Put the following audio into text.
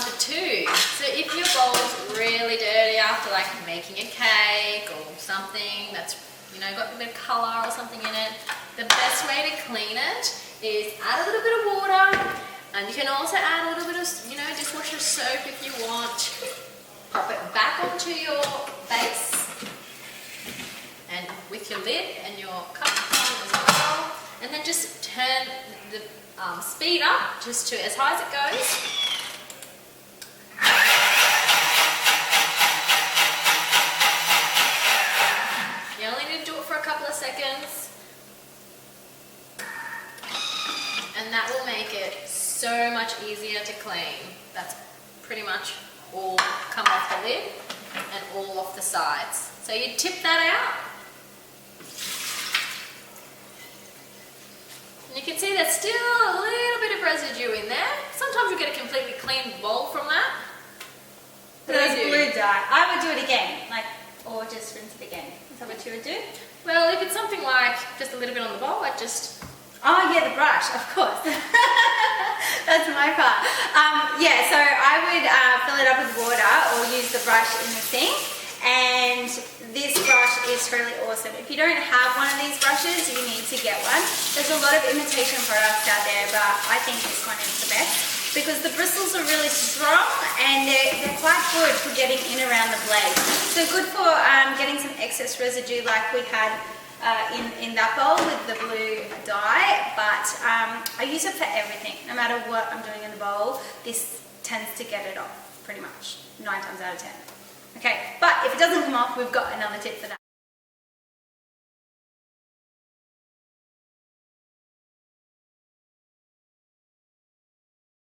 number 2. So if your bowl's really dirty after like making a cake or something that's, you know, got a bit of colour or something in it, the best way to clean it is add a little bit of water, and you can also add a little bit of, you know, dishwasher soap if you want. Pop it back onto your base, and with your lid and your cup on as well, and then just turn the speed up just to as high as it goes. You only need to do it for a couple of seconds, and that will make it so much easier to clean. That's pretty much all come off the lid and all off the sides. So you tip that out. And you can see there's still a little bit of residue in there. Sometimes you get a completely clean bowl from that. There's blue dye. I would do it again, like, or just rinse it again. Is that what you would do? Well, if it's something like just a little bit on the bowl, I'd just... Oh yeah, the brush, of course. That's my part. Yeah, so I would fill it up with water or use the brush in the sink. And this brush is really awesome. If you don't have one of these brushes, you need to get one. There's a lot of imitation products out there, but I think this one is the best because the bristles are really strong and they're quite good for getting in around the blade. So good for getting some excess residue like we had in that bowl with the blue dye, but I use it for everything. No matter what I'm doing in the bowl, this tends to get it off pretty much 9 times out of 10. Okay, but if it doesn't come off, we've got another tip for that.